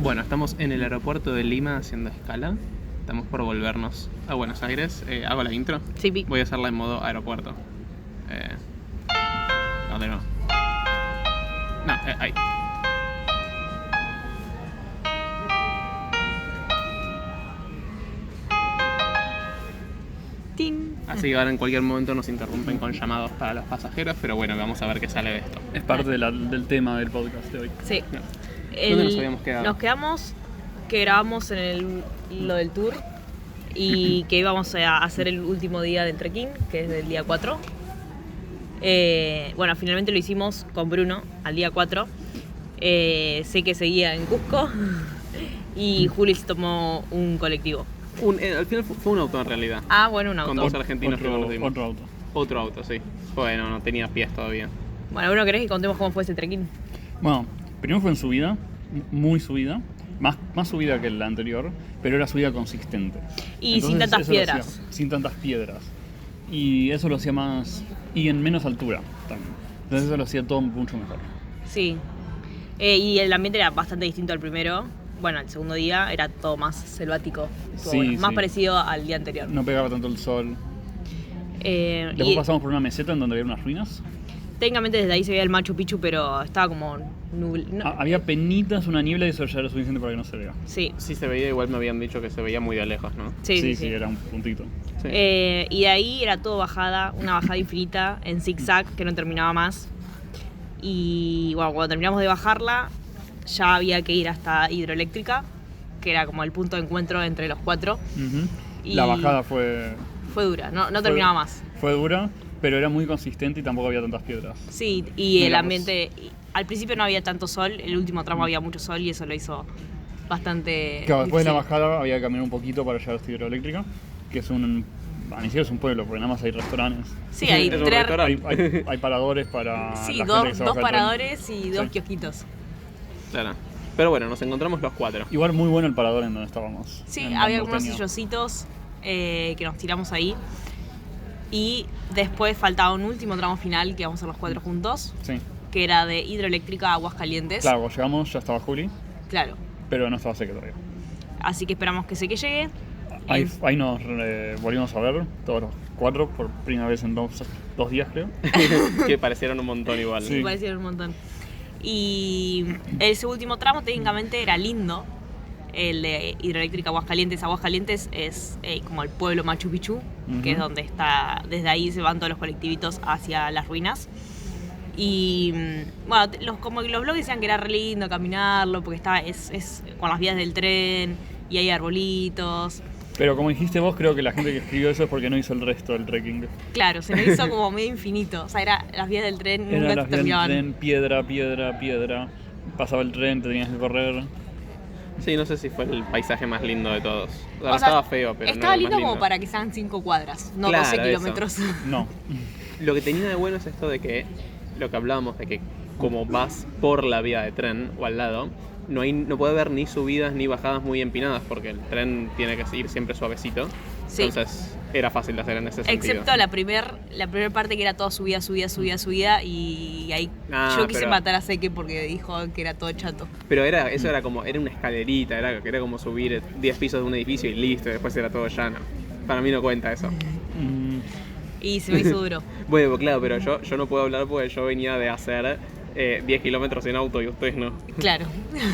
Bueno, estamos en el aeropuerto de Lima haciendo escala. Estamos por volvernos a Buenos Aires. ¿Hago la intro? Sí, Voy a hacerla en modo aeropuerto. No, de nuevo. No, ahí. ¡Ting! Así que ahora en cualquier momento nos interrumpen con llamados para los pasajeros, pero bueno, vamos a ver qué sale de esto. Es parte del tema del podcast de hoy. Sí. No. ¿Dónde nos habíamos quedado? Nos quedamos que grabamos en lo del tour y que íbamos a hacer el último día del trekking, que es del día 4. Bueno, finalmente lo hicimos con Bruno al día 4. Sé que seguía en Cusco y Juli se tomó un colectivo. Al final fue un auto en realidad. Ah, bueno, un auto. Con dos argentinos que nos dimos. Otro auto. Otro auto, sí. Bueno, no tenía pies todavía. Bueno, Bruno, ¿querés que contemos cómo fue ese trekking? Bueno, primero fue en subida, muy subida, más subida que la anterior, pero era subida consistente. Y Entonces, sin tantas eso lo hacía- piedras. sin tantas piedras. Y eso lo hacía más... y en menos altura también. Entonces eso lo hacía todo mucho mejor. Sí. Y el ambiente era bastante distinto al primero. Bueno, el segundo día era todo más selvático. Estuvo Sí, bueno, más sí. parecido al día anterior. No pegaba tanto el sol. Después Y pasamos por una meseta en donde había unas ruinas. técnicamente desde ahí se veía el Machu Picchu, pero estaba como nublado. Había penitas, una niebla y eso ya era suficiente para que no se vea. Sí, Sí se veía, igual me habían dicho que se veía muy de lejos, ¿no? sí. Era un puntito. Sí. Y de ahí era todo bajada, una bajada infinita en zigzag que no terminaba más. Y bueno, cuando terminamos de bajarla, ya había que ir hasta Hidroeléctrica, que era como el punto de encuentro entre los cuatro. Ujú. Y La bajada fue fue dura, no terminaba más. Fue dura, pero era muy consistente y tampoco había tantas piedras. Sí, y el Digamos. ambiente, al principio no había tanto sol, el último tramo había mucho sol y eso lo hizo bastante Claro, después de la difícil. bajada había que caminar un poquito para llegar hasta Hidroeléctrica, que es ni siquiera es un pueblo, porque nada más hay restaurantes. Sí, hay Es un tres, restaurante. Hay paradores para sí, la gente dos que se baja del tren. paradores y dos Sí. kiosquitos. Claro. Pero bueno, nos encontramos los cuatro. Igual muy bueno el parador en donde estábamos. Sí, en había Bambú algunos Peña. silloncitos que nos tiramos ahí. Y después faltaba un último tramo final que vamos a hacer los cuatro juntos, Sí. que era de Hidroeléctrica a Aguascalientes. Claro, cuando llegamos ya estaba Juli, Claro. pero no estaba seca todavía. Así que esperamos que llegue. Ahí nos volvimos a ver, todos los cuatro, por primera vez en dos días, creo. Que parecieron un montón igual. Sí, Sí. parecía un montón. Y ese último tramo técnicamente era lindo, el de Hidroeléctrica Aguascalientes. Aguascalientes es como el pueblo Machu Picchu, que es Ujú. donde está, desde ahí se van todos los colectivitos hacia las ruinas. Y bueno, como que los blogs decían que era re lindo caminarlo, porque es con las vías del tren y hay arbolitos. Pero como dijiste vos, creo que la gente que escribió eso es porque no hizo el resto del trekking. Claro, se me hizo como medio infinito. O sea, era las vías del tren Era nunca las vías del terminaban. tren, piedra. Pasaba el tren, te tenías que correr. Sí, no sé si fue el paisaje más lindo de todos. O sea, O sea, estaba feo, pero estaba no era el lindo más como para que sean 5 cuadras, no Claro, 12 eso. kilómetros. No. Lo que tenía de bueno es esto de que, lo que hablábamos, de que como vas por la vía de tren o al lado, no puede haber ni subidas ni bajadas muy empinadas, porque el tren tiene que ir siempre suavecito. Sí. Entonces era fácil de hacer en ese sentido. Excepto la primer parte que era todo subida y ahí Ah, yo quise pero- matar a Seque porque dijo que era todo chato. Pero eso era una escalerita, era como subir 10 pisos de un edificio y listo, y después era todo llano. Para mí no cuenta eso. Mm, Y se me hizo duro. Bueno, claro, pero yo no puedo hablar porque yo venía de hacer 10 kilómetros en auto y ustedes no. Claro.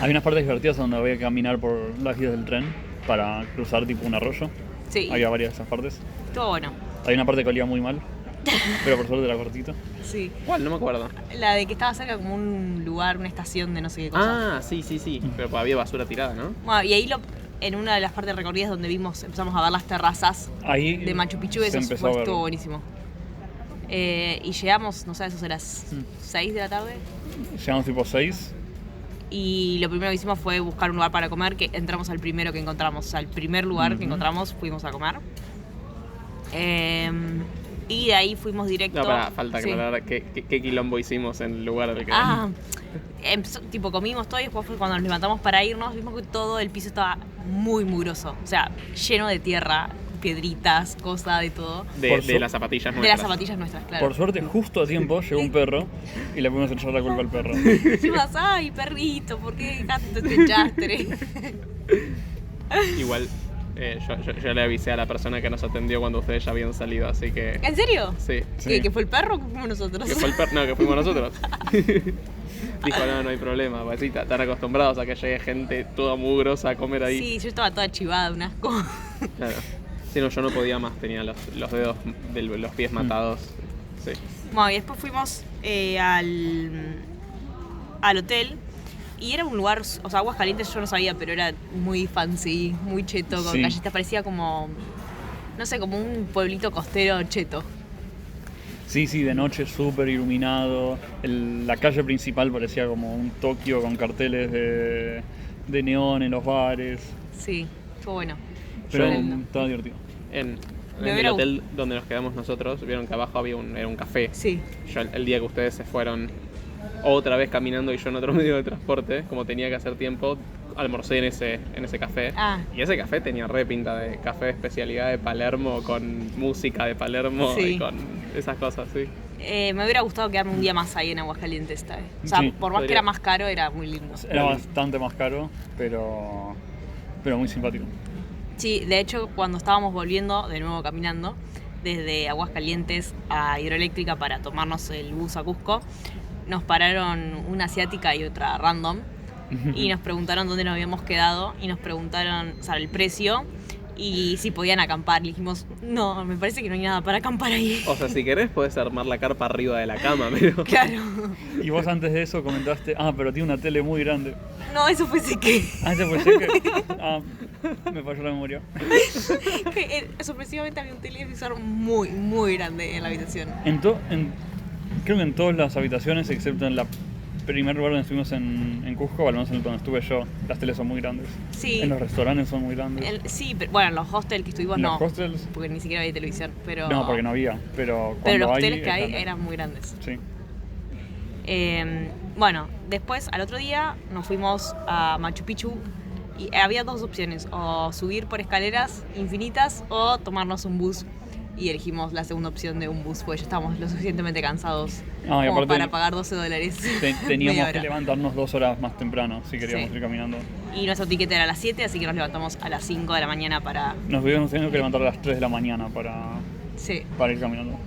Hay unas partes divertidas donde había que caminar por las vías del tren para cruzar tipo un arroyo. Sí, Había varias de esas partes. estuvo bueno. Hay una parte que olía muy mal, pero por suerte era cortita. Sí. ¿Cuál? No me acuerdo. La de que estaba cerca como un lugar, una estación de no sé qué cosa. Ah, sí. Pero pues había basura tirada, ¿no? Bueno, y ahí en una de las partes recorridas donde empezamos a ver las terrazas Ahí de Machu Picchu, se eso empezó a ver. estuvo buenísimo. Y llegamos, no sé, eso era las 6 de la tarde. Llegamos tipo 6. Y lo primero que hicimos fue buscar un lugar para comer, que entramos al primero que encontramos. O sea, al primer lugar que encontramos fuimos a comer. Y de ahí fuimos directo. No, falta Sí. aclarar qué quilombo hicimos en el lugar del que... Tipo comimos todo y después fue cuando nos levantamos para irnos, vimos que todo el piso estaba muy mugroso. O sea, lleno de tierra, piedritas, cosas, de todo. De las zapatillas De nuestras. las zapatillas nuestras, claro. Por suerte, justo a tiempo llegó un perro y le pudimos echar la culpa al perro. Decimos, ay, perrito, ¿por qué dejaste este chastre? Igual, yo le avisé a la persona que nos atendió cuando ustedes ya habían salido, así que... ¿En serio? Sí. Sí. ¿Que fue el perro o que fuimos nosotros? Que fue el no, que fuimos nosotros. Dijo, no hay problema, pues sí, están acostumbrados a que llegue gente toda mugrosa a comer ahí. Sí, yo estaba toda chivada, un asco. Claro. Sí, no, yo no podía más, tenía los dedos de los pies matados. Sí. Bueno, y después fuimos al hotel. Y era un lugar, o sea, Aguascalientes yo no sabía, pero era muy fancy, muy cheto, con Sí. galletas. Parecía como, no sé, como un pueblito costero cheto. Sí, de noche súper iluminado. La calle principal parecía como un Tokio con carteles de neón en los bares. Sí, estuvo bueno. Pero Yo estaba divertido. En Me el hubiera hotel donde nos quedamos nosotros, vieron que abajo había era un café. Sí. Yo el día que ustedes se fueron otra vez caminando y yo en otro medio de transporte, como tenía que hacer tiempo, almorcé en ese café. Ah. Y ese café tenía re pinta de café de especialidad de Palermo, con música de Palermo Sí. y con esas cosas, sí. Me hubiera gustado quedarme un día más ahí en Aguascalientes esta vez. O sea, Sí, por más que podría. era más caro, era muy lindo. Era bastante más caro, pero muy simpático. Sí, de hecho, cuando estábamos volviendo, de nuevo caminando, desde Aguascalientes a Hidroeléctrica para tomarnos el bus a Cusco, nos pararon una asiática y otra random y nos preguntaron dónde nos habíamos quedado y nos preguntaron, o sea, el precio y si podían acampar. Le dijimos, no, me parece que no hay nada para acampar ahí. O sea, si querés podés armar la carpa arriba de la cama, pero... Claro. Y vos antes de eso comentaste, pero tiene una tele muy grande. No, eso fue que Ese fue que me falló la memoria. sorpresivamente había un televisor muy, muy grande en la habitación. Creo que en todas las habitaciones, excepto en la primer lugar donde estuvimos en Cusco, o al menos en el donde estuve yo, las teles son muy grandes. Sí. En los restaurantes son muy grandes. Sí, pero bueno, en los hostels que estuvimos En no. los hostels, Porque ni siquiera había televisión, pero... no, porque no había. Pero Pero cuando los hay, hoteles que es hay grande. eran muy grandes. Sí. Bueno, después, al otro día, nos fuimos a Machu Picchu y había dos opciones, o subir por escaleras infinitas o tomarnos un bus. Y elegimos la segunda opción de un bus, porque ya estábamos lo suficientemente cansados Y como aparte para pagar $12. Teníamos media que hora. levantarnos 2 horas más temprano si queríamos Sí. ir caminando. Y nuestro ticket era a las 7, así que nos levantamos a las 5 de la mañana para... Nos hubiéramos tenido que levantar a las 3 de la mañana Sí. para ir caminando.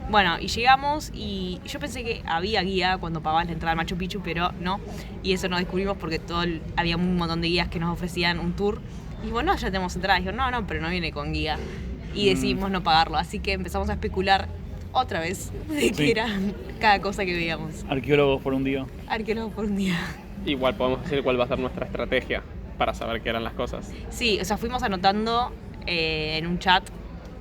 Bueno, y llegamos y yo pensé que había guía cuando pagabas la entrada al Machu Picchu, pero no. Y eso nos descubrimos porque había un montón de guías que nos ofrecían un tour. Y bueno, ya tenemos entrada. Y dijeron, no, pero no viene con guía. Y decidimos no pagarlo. Así que empezamos a especular otra vez de qué Sí. era cada cosa que veíamos. Arqueólogos por un día. Arqueólogos por un día. Igual podemos decir cuál va a ser nuestra estrategia para saber qué eran las cosas. Sí, o sea, fuimos anotando en un chat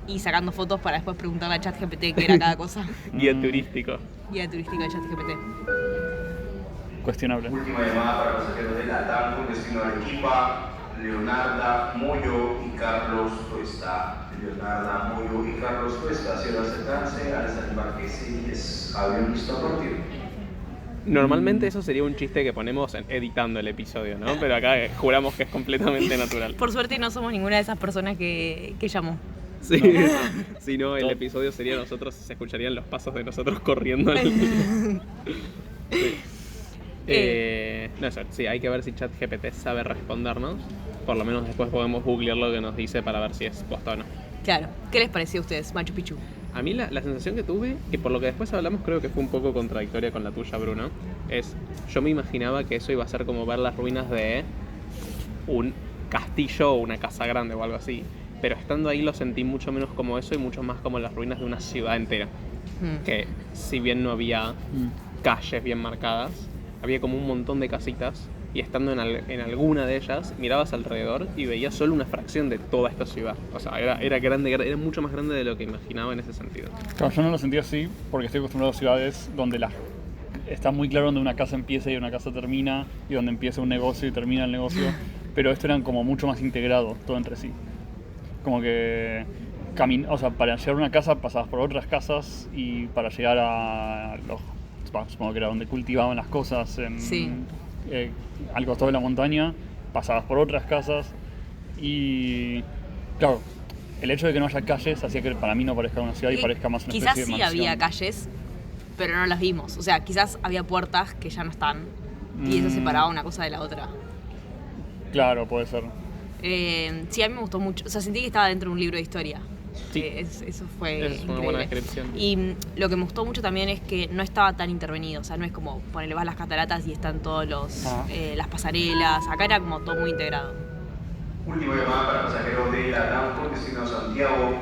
y sacando fotos para después preguntarle a ChatGPT qué era cada cosa. Guía turístico. Guía turística de ChatGPT. Cuestionable. Última llamada para pasajeros de LATAM con destino a Arequipa, Leonarda Moyo y Carlos Tuesta. Leonarda Moyo y Carlos Tuesta, cierra acercarse al desembarque C10. Avión listo a partir. Normalmente eso sería un chiste que ponemos editando el episodio, ¿no? Pero acá juramos que es completamente natural. Por suerte no somos ninguna de esas personas que llamó. Sí. Si no, el episodio sería nosotros, se escucharían los pasos de nosotros corriendo. Sí. No, eso, sí, hay que ver si ChatGPT sabe respondernos. Por lo menos después podemos googlear lo que nos dice para ver si es posta o no. Claro. ¿Qué les pareció a ustedes, Machu Picchu? A mí la sensación que tuve, y por lo que después hablamos creo que fue un poco contradictoria con la tuya, Bruno, es, yo me imaginaba que eso iba a ser como ver las ruinas de un castillo o una casa grande o algo así. Pero estando ahí lo sentí mucho menos como eso y mucho más como las ruinas de una ciudad entera. Que si bien no había calles bien marcadas, había como un montón de casitas y estando en alguna de ellas mirabas alrededor y veías solo una fracción de toda esta ciudad. O sea, era grande, era mucho más grande de lo que imaginaba en ese sentido. Claro, yo no lo sentí así porque estoy acostumbrado a ciudades donde está muy claro donde una casa empieza y una casa termina y donde empieza un negocio y termina el negocio, pero esto eran como mucho más integrado todo entre sí. Como que o sea, para llegar a una casa pasabas por otras casas y para llegar a supongo que era donde cultivaban las cosas Sí. Al costado de la montaña pasabas por otras casas y Claro, el hecho de que no haya calles hacía que para mí no parezca una ciudad y parezca más una Quizás especie de sí mansión. había calles, pero no las vimos. O sea, quizás había puertas que ya no están y eso separaba una cosa de la otra. Claro, puede ser. Sí, a mí me gustó mucho. O sea, sentí que estaba dentro de un libro de historia. Sí. Eso fue Es una increíble. buena descripción. Y lo que me gustó mucho también es que no estaba tan intervenido. O sea, no es como ponerle vas a las cataratas y están todos las pasarelas. Acá era como todo muy integrado. Última llamada para pasajeros de LATAM con destino Santiago.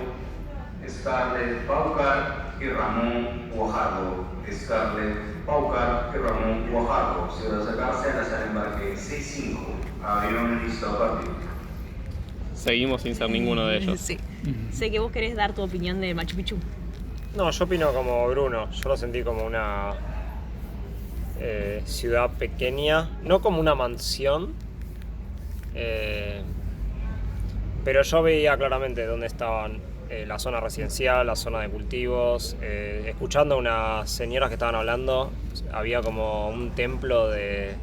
Scarlett Paucar y Ramón Guajardo. Scarlett Paucar y Ramón Guajardo. Se va a sacarse a la sala de embarque 65. Avión listo a partir. Seguimos sin ser ninguno de ellos. Sí. Sé que vos querés dar tu opinión de Machu Picchu. No, yo opino como Bruno. Yo lo sentí como una ciudad pequeña, no como una mansión, pero yo veía claramente dónde estaban la zona residencial, la zona de cultivos. Escuchando a unas señoras que estaban hablando, había como un templo de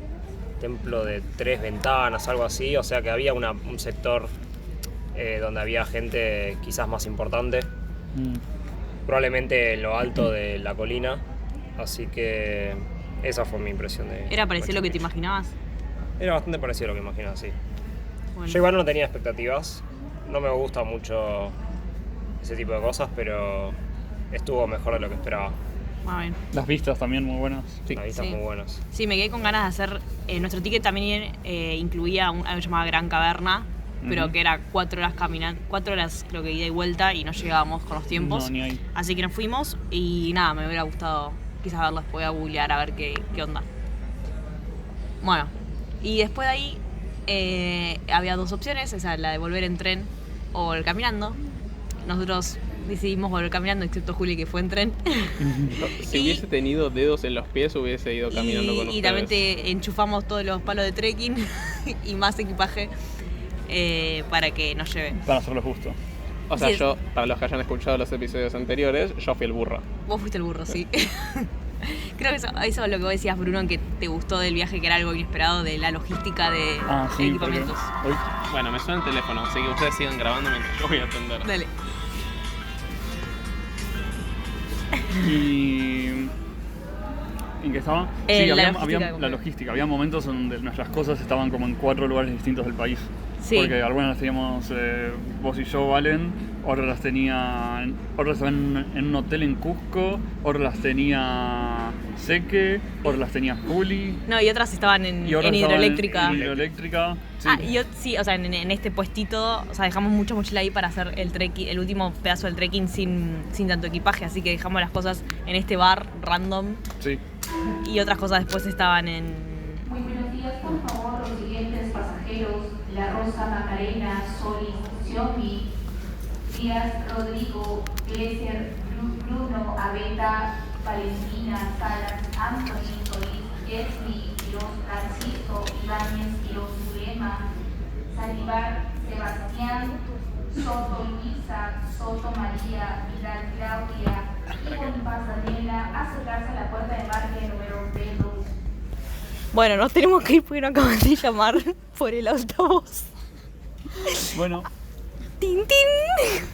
3 ventanas, algo así, o sea que había un sector donde había gente quizás más importante, probablemente en lo alto de la colina, así que esa fue mi impresión de... ¿Era parecido a lo que te imaginabas? Era bastante parecido a lo que imaginaba, sí. Bueno. Yo igual no tenía expectativas, no me gusta mucho ese tipo de cosas, pero estuvo mejor de lo que esperaba. Ah, bien. Las vistas también muy buenas. Sí. Las vistas Sí. muy buenas. Sí, me quedé con ganas de hacer... nuestro ticket también incluía algo llamado Gran Caverna, pero Ujú. que era 4 horas caminando, 4 horas creo que ida y vuelta y no llegábamos con los tiempos. No, ni ahí. Así que nos fuimos y nada, me hubiera gustado quizás verlo después, voy a googlear a ver qué onda. Bueno, y después de ahí había 2 opciones, esa la de volver en tren o volver caminando. Nosotros decidimos volver caminando, excepto Juli que fue en tren. Si Y- hubiese tenido dedos en los pies, hubiese ido caminando con ustedes. Y también te enchufamos todos los palos de trekking y más equipaje para que nos lleve. Para hacerlo justo. O sea, Sí. yo, para los que hayan escuchado los episodios anteriores, yo fui el burro. Vos fuiste el burro, sí. Creo que eso es lo que vos decías, Bruno, que te gustó del viaje, que era algo inesperado, de la logística de Sí, porque equipamientos. hoy Bueno, me suena el teléfono, así que ustedes sigan grabando mientras yo voy a atender. Dale. y... ¿En qué estaba? La había, logística había de la logística. Había momentos donde nuestras cosas estaban como en 4 lugares distintos del país. Sí. Porque algunas las teníamos vos y yo, Valen, otras las estaban en un hotel en Cusco, otras las tenía Seque, otras las tenía Juli. No, y otras estaban en Y otras estaban hidroeléctrica. En hidroeléctrica. Sí. Ah, y sí, o sea, en este puestito, o sea, dejamos mucha mochila ahí para hacer el trekking, el último pedazo del trekking sin tanto equipaje, así que dejamos las cosas en este bar random Sí. y otras cosas después estaban en... Muy buenos días, por favor, los siguientes pasajeros: La Rosa, Macarena, Solis, Xiaomi, Díaz, Rodrigo, Glesser, Bruno, Abeta, Valentina, Salas, Anthony, Solís, Jesli, Quiroz, Francisco, Ibáñez, Quiroz, Zulema, Salivar, Sebastián, Soto, Luisa, Soto, María, Vidal, Claudia y Bonifaz, Daniela, acercarse a la puerta de embarque número B2. Bueno, nos tenemos que ir porque nos acaban de llamar por el altavoz. Bueno, ¡Tin, tin!